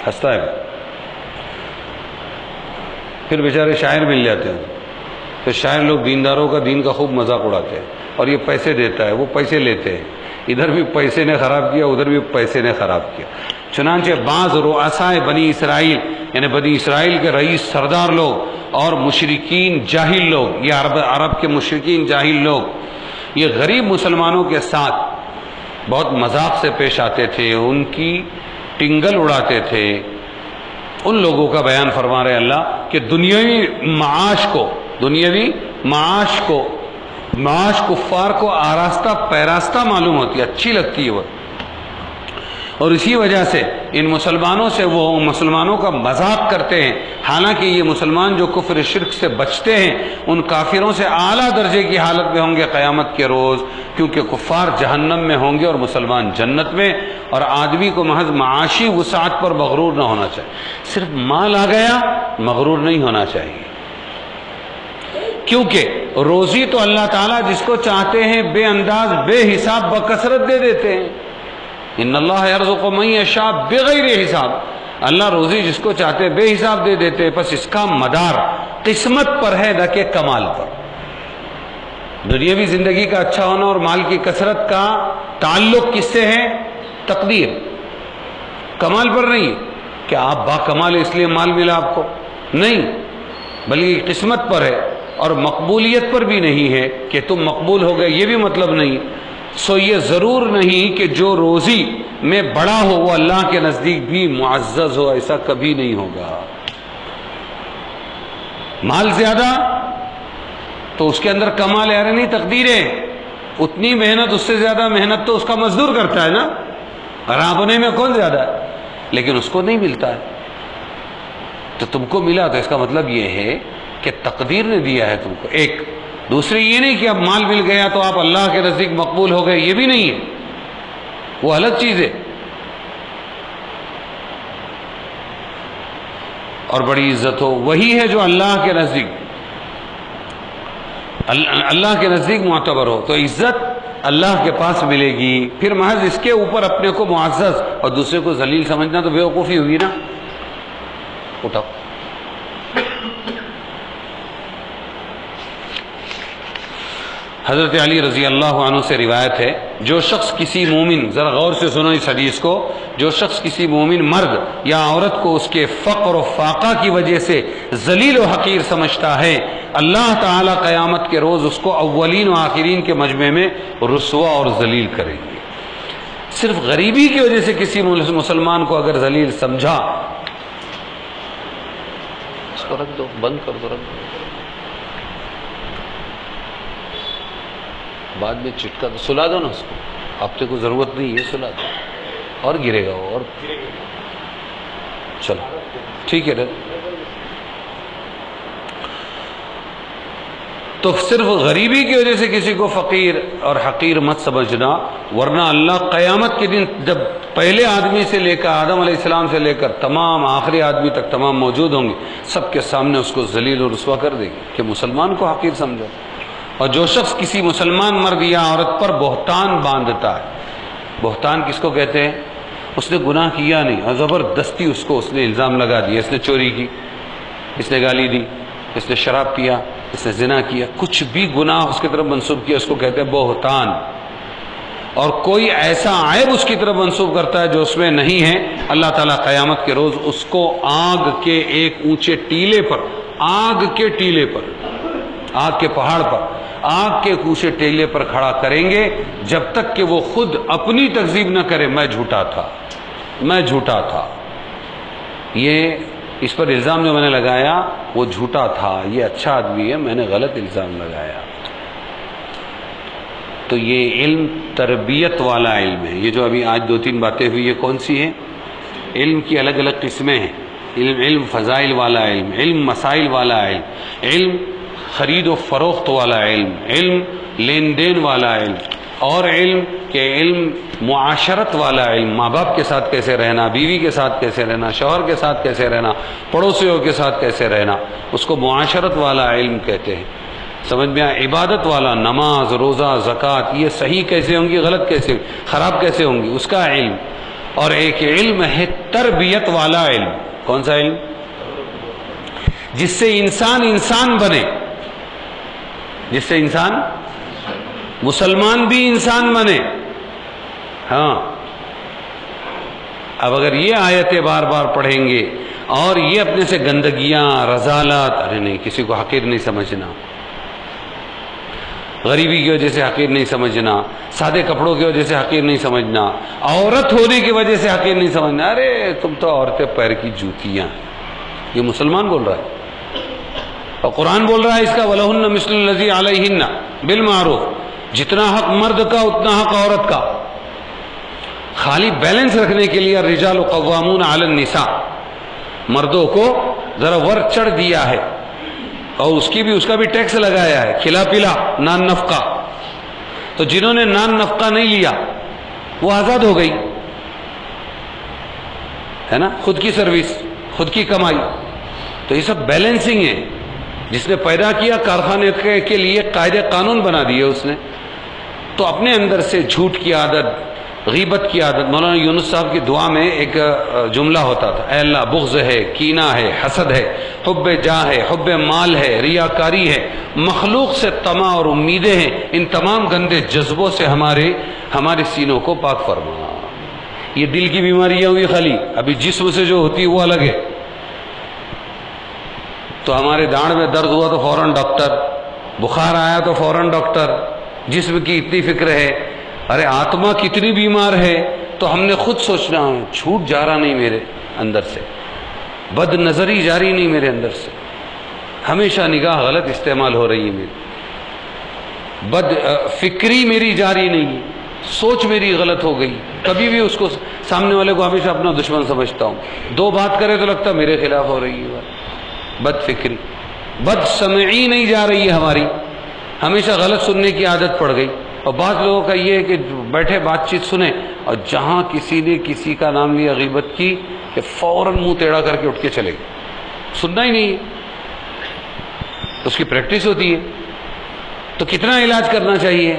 ہنستا ہے۔ پھر بیچارے شاعر مل جاتے ہیں، پھر شاعر لوگ دینداروں کا دین کا خوب مذاق اڑاتے ہیں، اور یہ پیسے دیتا ہے، وہ پیسے لیتے ہیں، ادھر بھی پیسے نے خراب کیا ادھر بھی پیسے نے خراب کیا۔ چنانچہ بعض رؤسائے بنی اسرائیل، یعنی بنی اسرائیل کے رئیس سردار لوگ اور مشرکین جاہل لوگ، یہ عرب کے مشرکین جاہل لوگ، یہ غریب مسلمانوں کے ساتھ بہت مذاق سے پیش آتے تھے، ان کی ٹنگل اڑاتے تھے۔ ان لوگوں کا بیان فرما رہے اللہ کہ دنیاوی معاش کفار کو آراستہ پیراستہ معلوم ہوتی ہے، اچھی لگتی ہے وہ، اور اسی وجہ سے ان مسلمانوں سے وہ مسلمانوں کا مذاق کرتے ہیں، حالانکہ یہ مسلمان جو کفر شرک سے بچتے ہیں ان کافروں سے اعلیٰ درجے کی حالت میں ہوں گے قیامت کے روز، کیونکہ کفار جہنم میں ہوں گے اور مسلمان جنت میں۔ اور آدمی کو محض معاشی وسعت پر مغرور نہ ہونا چاہیے، صرف مال آ گیا مغرور نہیں ہونا چاہیے، کیونکہ روزی تو اللہ تعالیٰ جس کو چاہتے ہیں بے انداز بے حساب بکثرت دے دیتے ہیں۔ ان اللہ یرزق من یشاء بغیر حساب، اللہ روزی جس کو چاہتے ہیں بے حساب دے دیتے ہیں، بس اس کا مدار قسمت پر ہے نہ کہ کمال پر۔ دنیاوی زندگی کا اچھا ہونا اور مال کی کثرت کا تعلق کس سے ہے؟ تقدیر، کمال پر نہیں کہ آپ با کمال اس لیے مال ملا آپ کو، نہیں، بلکہ قسمت پر ہے، اور مقبولیت پر بھی نہیں ہے کہ تم مقبول ہو گئے، یہ بھی مطلب نہیں۔ سو یہ ضرور نہیں کہ جو روزی میں بڑا ہو وہ اللہ کے نزدیک بھی معزز ہو، ایسا کبھی نہیں ہوگا۔ مال زیادہ تو اس کے اندر کمال ہے، نہیں تقدیر ہے، اتنی محنت اس سے زیادہ محنت تو اس کا مزدور کرتا ہے نا، رابنے میں کون زیادہ ہے، لیکن اس کو نہیں ملتا ہے، تو تم کو ملا تو اس کا مطلب یہ ہے کہ تقدیر نے دیا ہے تم کو۔ ایک دوسری یہ نہیں کہ اب مال مل گیا تو آپ اللہ کے نزدیک مقبول ہو گئے، یہ بھی نہیں ہے، وہ الگ چیز ہے۔ اور بڑی عزت ہو وہی ہے جو اللہ کے نزدیک معتبر ہو، تو عزت اللہ کے پاس ملے گی۔ پھر محض اس کے اوپر اپنے کو معزز اور دوسرے کو ذلیل سمجھنا تو بیوقوفی ہوئی نا۔ اٹھاؤ، حضرت علی رضی اللہ عنہ سے روایت ہے، جو شخص کسی مومن، ذرا غور سے سنو اس حدیث کو، جو شخص کسی مومن مرد یا عورت کو اس کے فقر و فاقہ کی وجہ سے ذلیل و حقیر سمجھتا ہے، اللہ تعالی قیامت کے روز اس کو اولین و آخرین کے مجمع میں رسوا اور ذلیل کریں گے۔ صرف غریبی کی وجہ سے کسی مسلمان کو اگر ذلیل سمجھا، اس کو رکھ دو، بند کر دو، رکھ دو، بعد میں چٹکا تو سلا دو نا اس کو، ہفتے کو ضرورت نہیں ہے، سلا دو، اور گرے گا وہ، اور چلو ٹھیک ہے۔ تو صرف غریبی کی وجہ سے کسی کو فقیر اور حقیر مت سمجھنا، ورنہ اللہ قیامت کے دن جب پہلے آدمی سے لے کر آدم علیہ السلام سے لے کر تمام آخری آدمی تک تمام موجود ہوں گے، سب کے سامنے اس کو ذلیل و رسوا کر دے گی کہ مسلمان کو حقیر سمجھو۔ اور جو شخص کسی مسلمان مرد یا عورت پر بہتان باندھتا ہے، بہتان کس کو کہتے ہیں؟ اس نے گناہ کیا نہیں اور زبردستی اس کو اس نے الزام لگا دیا، اس نے چوری کی، اس نے گالی دی، اس نے شراب پیا، اس نے زنا کیا، کچھ بھی گناہ اس کی طرف منسوب کیا، اس کو کہتے ہیں بہتان۔ اور کوئی ایسا عیب اس کی طرف منسوب کرتا ہے جو اس میں نہیں ہے، اللہ تعالیٰ قیامت کے روز اس کو آگ کے ایک اونچے ٹیلے پر، آگ کے ٹیلے پر، آگ کے پہاڑ پر، آگ کے اونچے ٹیلے پر کھڑا کریں گے، جب تک کہ وہ خود اپنی تکذیب نہ کرے میں جھوٹا تھا، میں جھوٹا تھا، یہ اس پر الزام جو میں نے لگایا وہ جھوٹا تھا، یہ اچھا آدمی ہے، میں نے غلط الزام لگایا۔ تو یہ علم تربیت والا علم ہے۔ یہ جو ابھی آج 2-3 باتیں ہوئی یہ کون سی ہیں؟ علم کی الگ الگ قسمیں ہیں۔ علم فضائل والا علم، علم مسائل والا علم، علم خرید و فروخت والا علم، علم لین دین والا علم، اور علم کہ علم معاشرت والا علم، ماں باپ کے ساتھ کیسے رہنا، بیوی کے ساتھ کیسے رہنا، شوہر کے ساتھ کیسے رہنا، پڑوسیوں کے ساتھ کیسے رہنا، اس کو معاشرت والا علم کہتے ہیں۔ سمجھ میں آیا؟ عبادت والا، نماز، روزہ، زکوٰۃ، یہ صحیح کیسے ہوں گی، غلط کیسے، خراب کیسے ہوں گی، اس کا علم۔ اور ایک علم ہے تربیت والا علم۔ کون سا علم؟ جس سے انسان انسان بنے، جس سے انسان مسلمان بھی انسان بنے۔ ہاں، اب اگر یہ آیتیں بار بار پڑھیں گے اور یہ اپنے سے گندگیاں، رذالات، ارے نہیں، کسی کو حقیر نہیں سمجھنا، غریبی کی وجہ سے حقیر نہیں سمجھنا، سادے کپڑوں کی وجہ سے حقیر نہیں سمجھنا، عورت ہونے کی وجہ سے حقیر نہیں سمجھنا، ارے تم تو عورتیں پیر کی جوتیاں۔ یہ مسلمان بول رہا ہے اور قرآن بول رہا ہے اس کا وَلَهُنَّ مِثْلُ الَّذِي عَلَيْهِنَّ بِالْمَعْرُوفِ، جتنا حق مرد کا اتنا حق عورت کا۔ خالی بیلنس رکھنے کے لیے الرجال قوامون علی النساء، مردوں کو ذرا ورق چڑھ دیا ہے اور اس کا بھی ٹیکس لگایا ہے، کھلا پلا، نان نفقہ۔ تو جنہوں نے نان نفقہ نہیں لیا وہ آزاد ہو گئی، ہے نا، خود کی سروس، خود کی کمائی۔ تو یہ سب بیلنسنگ ہے۔ جس نے پیدا کیا کارخانے کے لیے قاعدے قانون بنا دیے اس نے، تو اپنے اندر سے جھوٹ کی عادت، غیبت کی عادت۔ مولانا یونس صاحب کی دعا میں ایک جملہ ہوتا تھا، اے اللہ بغض ہے، کینہ ہے، حسد ہے، حب جاہ ہے، حب مال ہے، ریاکاری ہے، مخلوق سے طمع اور امیدیں ہیں، ان تمام گندے جذبوں سے ہمارے سینوں کو پاک فرما۔ یہ دل کی بیماریاں ہوئی خالی، ابھی جسم سے جو ہوتی ہے وہ الگ ہے۔ تو ہمارے داڑھ میں درد ہوا تو فوراً ڈاکٹر، بخار آیا تو فوراً ڈاکٹر، جسم کی اتنی فکر ہے، ارے آتما کتنی بیمار ہے۔ تو ہم نے خود سوچنا ہے، جھوٹ جا رہا نہیں میرے اندر سے، بد نظری جاری نہیں میرے اندر سے، ہمیشہ نگاہ غلط استعمال ہو رہی ہے میری، بد فکری میری جاری نہیں ہے، سوچ میری غلط ہو گئی، کبھی بھی اس کو سامنے والے کو ہمیشہ اپنا دشمن سمجھتا ہوں، دو بات کرے تو لگتا میرے خلاف ہو رہی ہے بات۔ بد فکری، بد سمعی نہیں جا رہی ہے ہماری، ہمیشہ غلط سننے کی عادت پڑ گئی۔ اور بعض لوگوں کا یہ ہے کہ بیٹھے بات چیت سنیں اور جہاں کسی نے کسی کا نام لیا غیبت کی کہ فوراً منہ ٹیڑھا کر کے اٹھ کے چلے گئے، سننا ہی نہیں ہے، اس کی پریکٹس ہوتی ہے۔ تو کتنا علاج کرنا چاہیے؟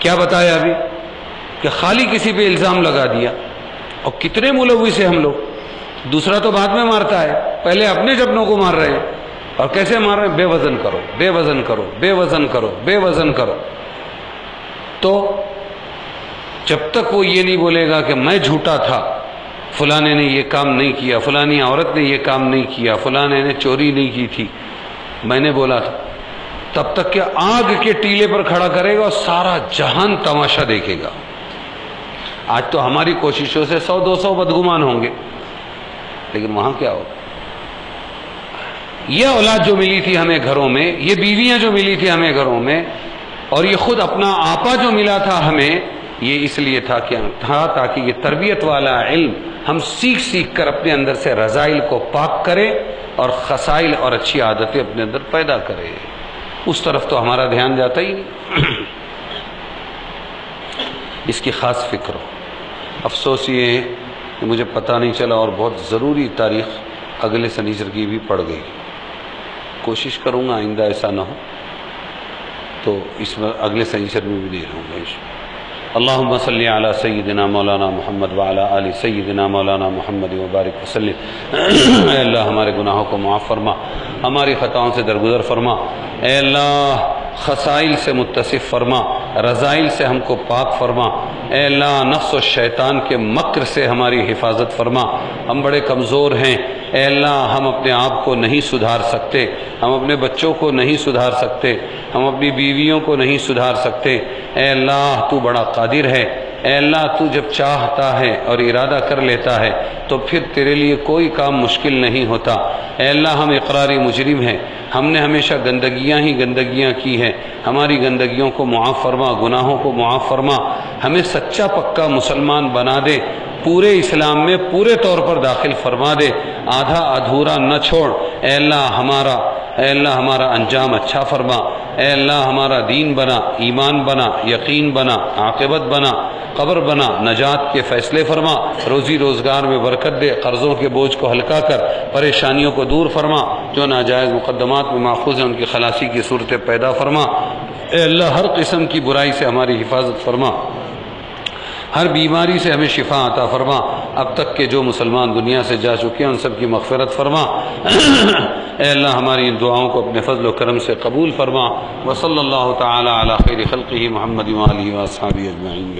کیا بتایا ابھی کہ خالی کسی پہ الزام لگا دیا، اور کتنے ملوث ہیں ہم لوگ، دوسرا تو بعد میں مارتا ہے، پہلے اپنے جبنوں کو مار رہے ہیں۔ اور کیسے مار رہے ہیں؟ بے وزن کرو، بے وزن کرو، بے وزن کرو، بے وزن کرو۔ تو جب تک وہ یہ نہیں بولے گا کہ میں جھوٹا تھا، فلانے نے یہ کام نہیں کیا، فلانی عورت نے یہ کام نہیں کیا، فلانے نے چوری نہیں کی تھی، میں نے بولا تھا، تب تک کہ آگ کے ٹیلے پر کھڑا کرے گا اور سارا جہان تماشا دیکھے گا۔ آج تو ہماری کوششوں سے 100-200 بدگمان ہوں گے، لیکن وہاں کیا ہوگا؟ یہ اولاد جو ملی تھی ہمیں گھروں میں، یہ بیویاں جو ملی تھی ہمیں گھروں میں، اور یہ خود اپنا آپا جو ملا تھا ہمیں، یہ اس لیے تھا تاکہ یہ تربیت والا علم ہم سیکھ کر اپنے اندر سے رذائل کو پاک کرے اور خصائل اور اچھی عادتیں اپنے اندر پیدا کرے۔ اس طرف تو ہمارا دھیان جاتا ہی نہیں، اس کی خاص فکر ہو۔ افسوس یہ ہے کہ مجھے پتہ نہیں چلا، اور بہت ضروری تاریخ اگلے سنیچر کی بھی پڑ گئی۔ کوشش کروں گا آئندہ ایسا نہ ہو، تو اس میں اگلے سنیچر میں بھی نہیں رہوں گا انشاءاللہ۔ اللہم صلی علی سیدنا مولانا محمد وعلی آل سیدنا مولانا محمد وبارک وسلم۔ اے اللہ ہمارے گناہوں کو معاف فرما، ہماری خطاؤں سے درگزر فرما، اے اللہ خصائل سے متصف فرما، رذائل سے ہم کو پاک فرما، اے اللہ نفس و شیطان کے مکر سے ہماری حفاظت فرما۔ ہم بڑے کمزور ہیں اے اللہ، ہم اپنے آپ کو نہیں سدھار سکتے، ہم اپنے بچوں کو نہیں سدھار سکتے، ہم اپنی بیویوں کو نہیں سدھار سکتے۔ اے اللہ تو بڑا قادر ہے، اے اللہ تو جب چاہتا ہے اور ارادہ کر لیتا ہے تو پھر تیرے لیے کوئی کام مشکل نہیں ہوتا۔ اے اللہ ہم اقراری مجرم ہیں، ہم نے ہمیشہ گندگیاں کی ہیں، ہماری گندگیوں کو معاف فرما، گناہوں کو معاف فرما، ہمیں سچا پکا مسلمان بنا دے، پورے اسلام میں پورے طور پر داخل فرما دے، آدھا ادھورا نہ چھوڑ۔ اے اللہ ہمارا انجام اچھا فرما، اے اللہ ہمارا دین بنا، ایمان بنا، یقین بنا، عاقبت بنا، قبر بنا، نجات کے فیصلے فرما، روزی روزگار میں برکت دے، قرضوں کے بوجھ کو ہلکا کر، پریشانیوں کو دور فرما، جو ناجائز مقدمات میں ماخوذ ہیں ان کی خلاصی کی صورتیں پیدا فرما۔ اے اللہ ہر قسم کی برائی سے ہماری حفاظت فرما، ہر بیماری سے ہمیں شفا عطا فرما، اب تک کے جو مسلمان دنیا سے جا چکے ہیں ان سب کی مغفرت فرما۔ اے اللہ ہماری ان دعاؤں کو اپنے فضل و کرم سے قبول فرما۔ وصلی اللہ تعالی علی خیر خلقہ محمد وآلہ وصحبہ اجمعین۔